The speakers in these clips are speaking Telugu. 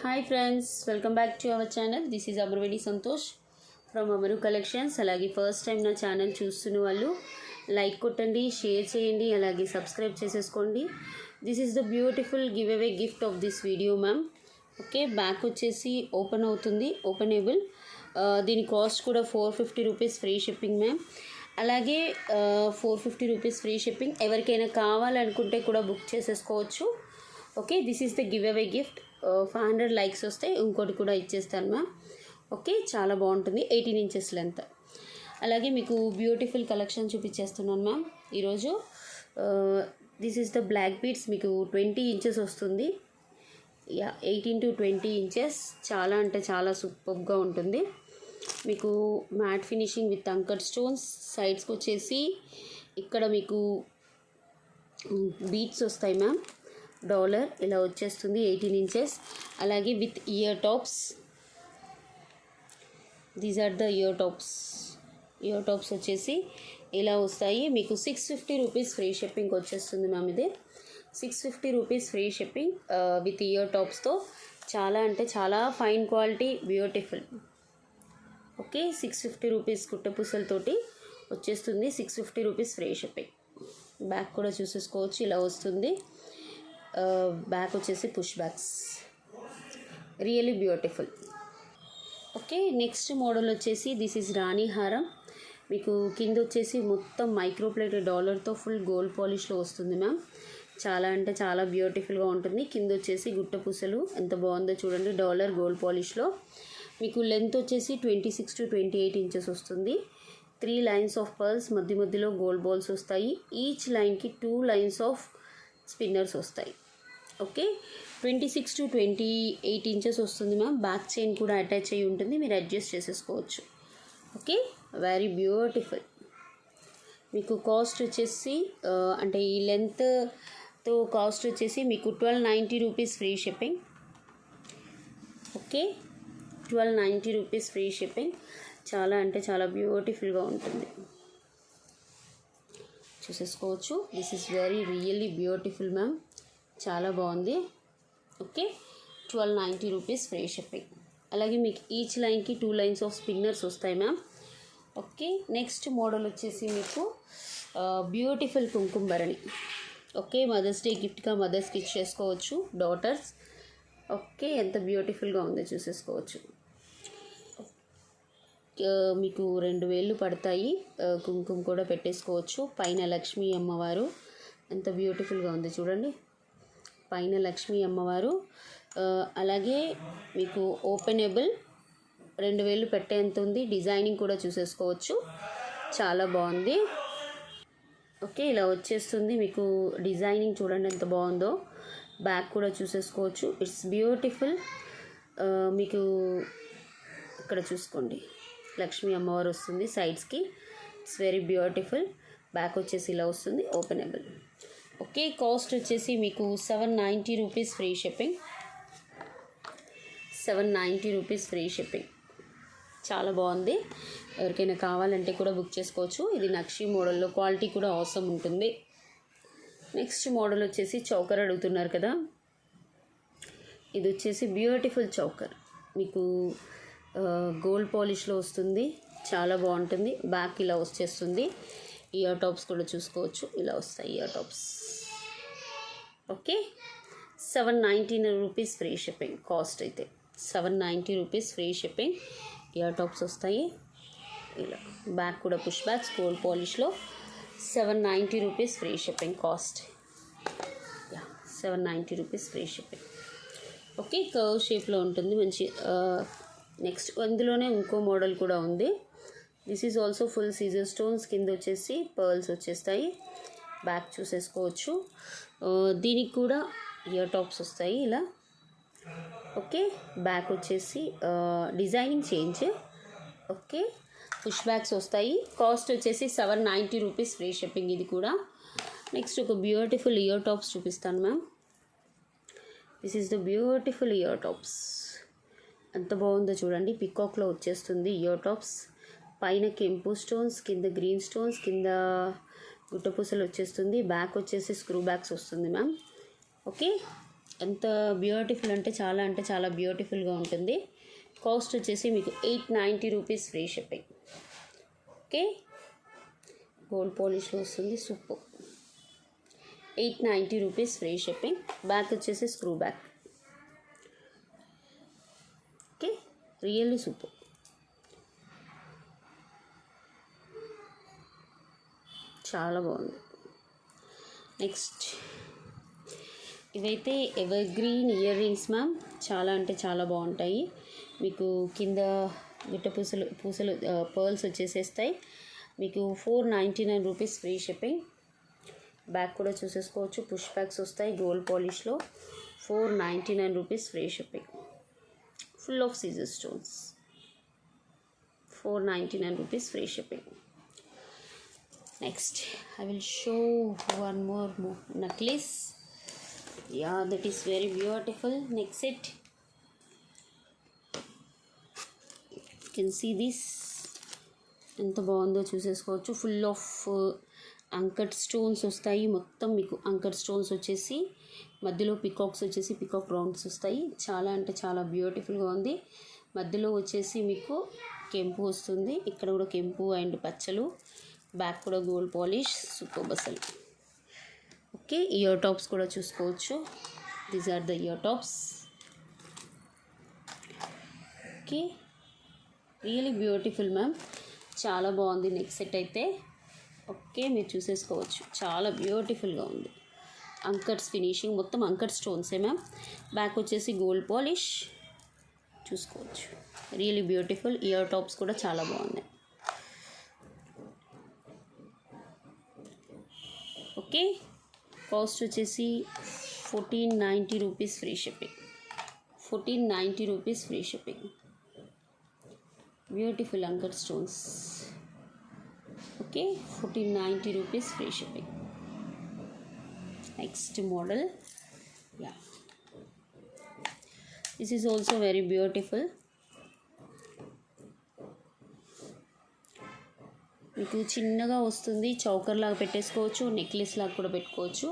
Hi friends, welcome back to our channel. This is Amarveni Santosh from Amaru collections. అలాగే ఫస్ట్ టైం నా ఛానల్ చూస్తున్న వాళ్ళు లైక్ కొట్టండి, షేర్ చేయండి, అలాగే సబ్స్క్రైబ్ చేసేసుకోండి. This is the beautiful give away gift of this video ma'am. Okay, back వచ్చేసి ఓపెన్ అవుతుంది, ఓపెనబుల్. దీని కాస్ట్ కూడా 450 రూపీస్ ఫ్రీ షిప్పింగ్ మ్యామ్. అలాగే 450 రూపీస్ ఫ్రీ షిప్పింగ్. ఎవరికైనా కావాలనుకుంటే కూడా బుక్ చేసేసుకోవచ్చు. Okay, this is the give away gift. 500 likes వస్తే ఇంకోటి కూడా ఇచ్చేస్తాను మ్యామ్. ఓకే, చాలా బాగుంటుంది, 18 ఇంచెస్ లెంత్. అలాగే మీకు బ్యూటిఫుల్ కలెక్షన్ చూపించేస్తున్నాను మ్యామ్ ఈరోజు. This is the black beads. మీకు 20 ఇంచెస్ వస్తుంది. 18 to 20 ఇంచెస్. చాలా అంటే చాలా సూపర్గా ఉంటుంది. మీకు matte finishing with anchor stones. సైడ్స్కి వచ్చేసి ఇక్కడ మీకు బీడ్స్ వస్తాయి మ్యామ్. డాలర్ ఇలా వచ్చేస్తుంది, 18 ఇంచెస్. అలాగే with ear tops. These are the ear tops. Ear tops వచ్చేసి ఇలా వస్తాయి. మీకు 650 రూపీస్ ఫ్రీ షిప్పింగ్ వచ్చేస్తుంది మ్యామ్. ఇది 650 rupees free shipping with ear టాప్స్తో. చాలా అంటే చాలా fine quality, beautiful. Okay, 650 rupees కుట్టపూసలతోటి వచ్చేస్తుంది. 650 రూపీస్ ఫ్రీ షిప్పింగ్. బ్యాక్ కూడా చూసేసుకోవచ్చు, ఇలా వస్తుంది. బ్యాక్ వచ్చేసి push backs, really beautiful. Okay, next model వచ్చేసి దిస్ ఈజ్ రాణి హారం. మీకు కింద వచ్చేసి మొత్తం మైక్రోప్లేటెడ్ డాలర్తో ఫుల్ గోల్డ్ పాలిష్లో వస్తుంది మ్యామ్. చాలా అంటే చాలా బ్యూటిఫుల్గా ఉంటుంది. కింద వచ్చేసి గుట్ట పూసలు ఎంత బాగుందో చూడండి, డాలర్ గోల్డ్ పాలిష్లో. మీకు లెంత్ వచ్చేసి 26 to 28 ఇంచెస్ వస్తుంది. 3 లైన్స్ ఆఫ్ పర్ల్స్, మధ్య మధ్యలో గోల్డ్ బాల్స్ వస్తాయి. ఈచ్ లైన్కి 2 లైన్స్ ఆఫ్ స్పిన్నర్స్ వస్తాయి. ఓకే, 26 to 28 ఇంచెస్ వస్తుంది మ్యామ్. బ్యాక్ చైన్ కూడా అటాచ్ అయ్యి ఉంటుంది, మీరు అడ్జస్ట్ చేసేసుకోవచ్చు. Okay, very beautiful. మీకు కాస్ట్ వచ్చేసి అంటే ఈ లెంత్తో కాస్ట్ వచ్చేసి మీకు 1290 rupees free shipping. Okay, 1290 rupees free shipping. చాలా అంటే చాలా బ్యూటిఫుల్గా ఉంటుంది, చూసేసుకోవచ్చు. This is very really beautiful ma'am. చాలా బాగుంది. Okay, 1290 rupees free shipping. అలాగే మీకు ఈచ్ లైన్కి 2 లైన్స్ ఆఫ్ స్పిన్నర్స్ వస్తాయి మ్యామ్. ఓకే, నెక్స్ట్ మోడల్ వచ్చేసి మీకు బ్యూటిఫుల్ కుంకుమ భరణి. ఓకే, మదర్స్ డే గిఫ్ట్గా మదర్స్కి ఇచ్చేసుకోవచ్చు, డాటర్స్. ఓకే, ఎంత బ్యూటిఫుల్గా ఉందో చూసేసుకోవచ్చు. మీకు 2000 పడతాయి. కుంకుమ కూడా పెట్టేసుకోవచ్చు. పైన లక్ష్మీ అమ్మవారు ఎంత బ్యూటిఫుల్గా ఉంది చూడండి, పైన లక్ష్మీ అమ్మవారు. అలాగే మీకు ఓపెనబుల్, 2000 పెట్టేంత ఉంది. డిజైనింగ్ కూడా చూసేసుకోవచ్చు, చాలా బాగుంది. ఓకే, ఇలా వచ్చేస్తుంది. మీకు డిజైనింగ్ చూడండి ఎంత బాగుందో. బ్యాక్ కూడా చూసేసుకోవచ్చు, ఇట్స్ బ్యూటిఫుల్. మీకు ఇక్కడ చూసుకోండి, లక్ష్మీ అమ్మవారు వస్తుంది సైడ్స్కి. It's very beautiful. బ్యాక్ వచ్చేసి ఇలా వస్తుంది, ఓపెనబుల్. ఓకే, కాస్ట్ వచ్చేసి మీకు 790 rupees free shipping. 790 rupees free shipping. చాలా బాగుంది. ఎవరికైనా కావాలంటే కూడా బుక్ చేసుకోవచ్చు. ఇది నక్షి మోడల్లో, క్వాలిటీ కూడా అవసరం ఉంటుంది. నెక్స్ట్ మోడల్ వచ్చేసి చౌకర్ అడుగుతున్నారు కదా, ఇది వచ్చేసి బ్యూటిఫుల్ చౌకర్. మీకు గోల్డ్ పాలిష్లో వస్తుంది, చాలా బాగుంటుంది. బ్యాక్ ఇలా వచ్చేస్తుంది. ఇయర్ టాప్స్ కూడా చూసుకోవచ్చు, ఇలా వస్తాయి ear tops. Okay, 790 rupees free shipping. Cost అయితే 790 rupees free shipping. Ear tops వస్తాయి ఇలా. బ్యాక్ కూడా పుష్ బ్యాక్స్ గోల్డ్ పాలిష్లో. 790 rupees free shipping cost. 790 rupees free shipping. Okay, curve షేప్లో ఉంటుంది మంచి. నెక్స్ట్ అందులోనే ఇంకో మోడల్ కూడా ఉంది. This is also full caesar stones. కింద వచ్చేసి పర్ల్స్ వచ్చేస్తాయి. బ్యాక్ చూసేసుకోవచ్చు. దీనికి కూడా ఇయర్ టాప్స్ వస్తాయి ఇలా. ఓకే, బ్యాక్ వచ్చేసి designing change. Okay, push backs వస్తాయి. కాస్ట్ వచ్చేసి 790 రూపీస్ ఫ్రీ షిప్పింగ్ ఇది కూడా. నెక్స్ట్ ఒక బ్యూటిఫుల్ ఇయర్ టాప్స్ చూపిస్తాను ma'am. This is the beautiful ear tops. ఎంత బాగుందో చూడండి, పికాక్లో వచ్చేస్తుంది ఇయర్ టాప్స్. పైన కెంపు స్టోన్స్, కింద గ్రీన్ స్టోన్స్, కింద గుట్టపూసలు వచ్చేస్తుంది. బ్యాక్ వచ్చేసి స్క్రూ బ్యాక్స్ వస్తుంది మ్యామ్. ఓకే, ఎంత బ్యూటిఫుల్ అంటే చాలా బ్యూటిఫుల్గా ఉంటుంది. కాస్ట్ వచ్చేసి మీకు 890 rupees free shipping. Okay, gold పాలిష్లో వస్తుంది. Super. 890 rupees free shipping. Back వచ్చేసి screw back. Okay, really super. చాలా బాగుంది. నెక్స్ట్ ఇవైతే evergreen ear rings ma'am. చాలా అంటే చాలా బాగుంటాయి. మీకు కింద గుట్ట పూసలు పర్ల్స్ వచ్చేసేస్తాయి. మీకు 499 రూపీస్ ఫ్రీ షిప్పింగ్. బ్యాక్ కూడా చూసేసుకోవచ్చు. పుష్ బ్యాక్స్ వస్తాయి గోల్డ్ పాలిష్లో. 499 rupees free shipping. Full of caesar stones. 499 rupees free shipping. Next, I will show one more necklace. Yeah, that is very beautiful. Next set. You can see this. ఎంత బాగుందో చూసేసుకోవచ్చు. ఫుల్ ఆఫ్ అంకట్ స్టోన్స్ వస్తాయి. మొత్తం మీకు అంకట్ స్టోన్స్ వచ్చేసి మధ్యలో పికాక్స్ వచ్చేసి పికాక్ రౌండ్స్ వస్తాయి. చాలా అంటే చాలా బ్యూటిఫుల్గా ఉంది. మధ్యలో వచ్చేసి మీకు కెంపు వస్తుంది. ఇక్కడ కూడా కెంపు అండ్ పచ్చలు. బ్యాక్ కూడా గోల్డ్ పాలిష్. సూపర్ అసలు. ఓకే, ఇయర్ టాప్స్ కూడా చూసుకోవచ్చు. These are the ear tops. Okay, really beautiful ma'am. చాలా బాగుంది నెక్ సెట్ అయితే. ఓకే, మీరు చూసేసుకోవచ్చు. చాలా బ్యూటిఫుల్గా ఉంది. అంకట్స్ ఫినిషింగ్ మొత్తం అంకట్ స్టోన్సే మ్యామ్. బ్యాక్ వచ్చేసి గోల్డ్ పాలిష్ చూసుకోవచ్చు. Really beautiful. ఇయర్ టాప్స్ కూడా చాలా బాగున్నాయి. ఓకే, కాస్ట్ వచ్చేసి 1490 rupees free shipping. 1490 rupees free shipping. Beautiful uncut stones. Okay, 1490 rupees free shipping. Next model. Yeah, this is also very beautiful. మీకు చిన్నగా వస్తుంది. చౌకర్ లాగా పెట్టేసుకోవచ్చు. నెక్లెస్ లాగా కూడా పెట్టుకోవచ్చు.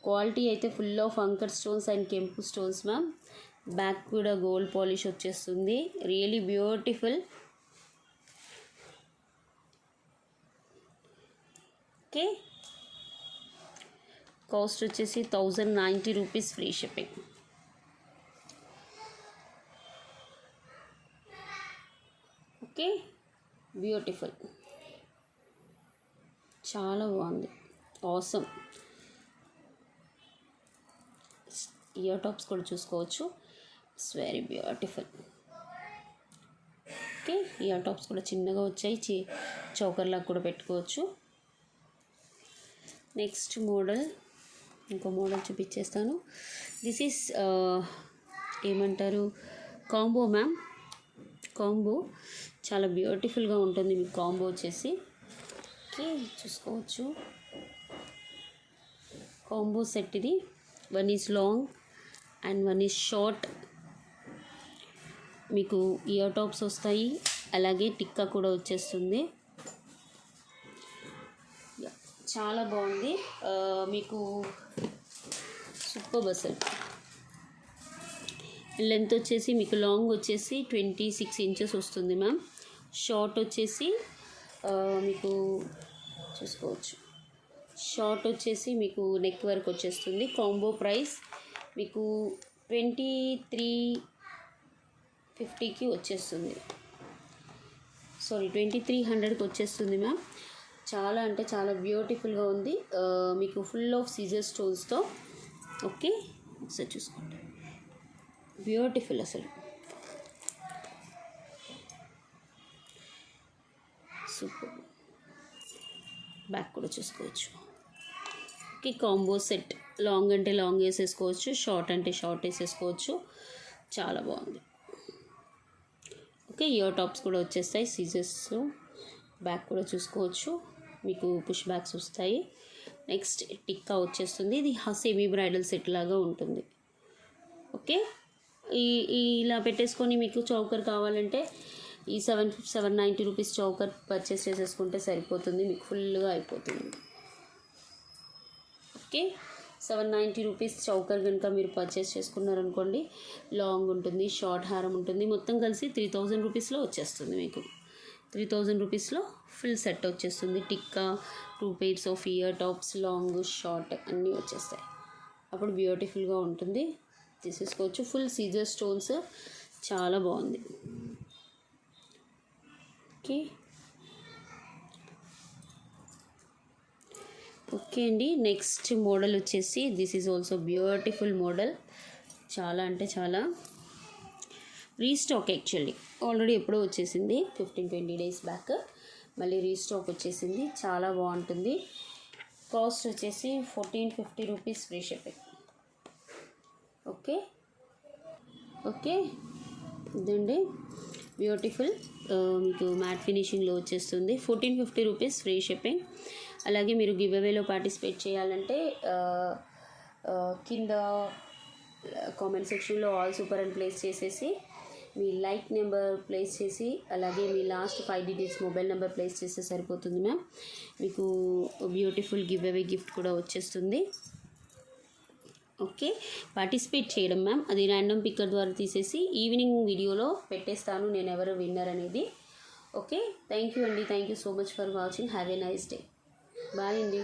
క్వాలిటీ అయితే full of anchor stones and కెంపు స్టోన్స్ మ్యామ్. బ్యాక్ కూడా గోల్డ్ పాలిష్ వచ్చేస్తుంది. Really beautiful. ఓకే, కాస్ట్ వచ్చేసి 1090 rupees free shipping. Okay, beautiful. చాలా బాగుంది. ఆసమ్. ఇయర్ టాప్స్ కూడా చూసుకోవచ్చు. It's very beautiful. Okay, ear tops కూడా చిన్నగా వచ్చాయి. చౌకర్లాగా కూడా పెట్టుకోవచ్చు. నెక్స్ట్ మోడల్, ఇంకో మోడల్ చూపించేస్తాను. దిస్ ఈస్ ఏమంటారు, కాంబో మ్యామ్. కాంబో చాలా బ్యూటిఫుల్గా ఉంటుంది. మీకు కాంబో వచ్చేసి ఓకే చూసుకోవచ్చు. కాంబో సెట్ ఇది. One is long and one is short. మీకు ఇయర్ టాప్స్ వస్తాయి. అలాగే టిక్కా కూడా వచ్చేస్తుంది. చాలా బాగుంది. మీకు సూపర్ అసలు. లెంత్ వచ్చేసి మీకు లాంగ్ వచ్చేసి 26 ఇంచెస్ వస్తుంది మ్యామ్. షార్ట్ వచ్చేసి మీకు చూసుకోవచ్చు. షార్ట్ వచ్చేసి మీకు నెక్ వరకు వచ్చేస్తుంది. కాంబో ప్రైస్ మీకు 2350కి వచ్చేస్తుంది. సారీ 2300కి వచ్చేస్తుంది మ్యామ్. చాలా అంటే చాలా బ్యూటిఫుల్గా ఉంది. మీకు ఫుల్ ఆఫ్ సీజర్ స్టోన్స్తో. ఓకే, ఒకసారి చూసుకోండి. బ్యూటిఫుల్ అసలు. సూపర్. బ్యాక్ కూడా చూసుకోవచ్చు. Okay, combo set. లాంగ్ అంటే లాంగ్ వేసేసుకోవచ్చు. షార్ట్ అంటే షార్ట్ వేసేసుకోవచ్చు. చాలా బాగుంది. ఓకే, ఇయర్ టాప్స్ కూడా వచ్చేస్తాయి సీజర్స్. బ్యాక్ కూడా చూసుకోవచ్చు. మీకు పుష్ బ్యాక్స్ వస్తాయి. నెక్స్ట్ టిక్కా వచ్చేస్తుంది. ఇది సెమీ బ్రైడల్ సెట్ లాగా ఉంటుంది. ఓకే, ఇలా పెట్టేసుకొని మీకు చౌకర్ కావాలంటే ఈ 790 రూపీస్ చౌకర్ పర్చేస్ చేసేసుకుంటే సరిపోతుంది. మీకు ఫుల్గా అయిపోతుంది. ఓకే, రూపీస్ చౌకర్ కనుక మీరు పర్చేస్ చేసుకున్నారనుకోండి, లాంగ్ ఉంటుంది, షార్ట్ హారం ఉంటుంది, మొత్తం కలిసి 3000 రూపీస్లో వచ్చేస్తుంది మీకు. 3000 రూపీస్లో ఫుల్ సెట్ వచ్చేస్తుంది. Tikka, 2 pairs of ear tops, long short అన్నీ వచ్చేస్తాయి. అప్పుడు బ్యూటిఫుల్గా ఉంటుంది, తీసేసుకోవచ్చు. ఫుల్ సీజర్ స్టోన్స్, చాలా బాగుంది. ఓకే ఓకే అండి. నెక్స్ట్ మోడల్ వచ్చేసి this is also beautiful model. చాలా అంటే చాలా రీస్టాక్, యాక్చువల్లీ ఆల్రెడీ ఎప్పుడో వచ్చేసింది, 15-20 డేస్ బ్యాక్. మళ్ళీ రీస్టాక్ వచ్చేసింది, చాలా బాగుంటుంది. కాస్ట్ వచ్చేసి 1450 rupees free shipping. Okay okay ఇదండి బ్యూటిఫుల్, మీకు మ్యాట్ ఫినిషింగ్లో వచ్చేస్తుంది. 1450 రూపీస్ ఫ్రీ షిప్పింగ్. అలాగే మీరు గివ్ అవేలో పార్టిసిపేట్ చేయాలంటే కింద కామెంట్ సెక్షన్లో ఆల్ సూపర్ అని ప్లేస్ చేసేసి మీ లైక్ నెంబర్ ప్లేస్ చేసి, అలాగే మీ last 5 digits mobile number place చేస్తే సరిపోతుంది మ్యామ్. మీకు బ్యూటిఫుల్ గివ్ అవే గిఫ్ట్ కూడా వచ్చేస్తుంది. ఓకే, పార్టిసిపేట్ చేయడం మ్యామ్, అది ర్యాండమ్ పిక్కర్ ద్వారా తీసేసి ఈవినింగ్ వీడియోలో పెట్టేస్తాను నేను ఎవరు విన్నర్ అనేది. ఓకే, థ్యాంక్ యూ అండి, thank you so much for watching. Have a nice day. Bye అండి.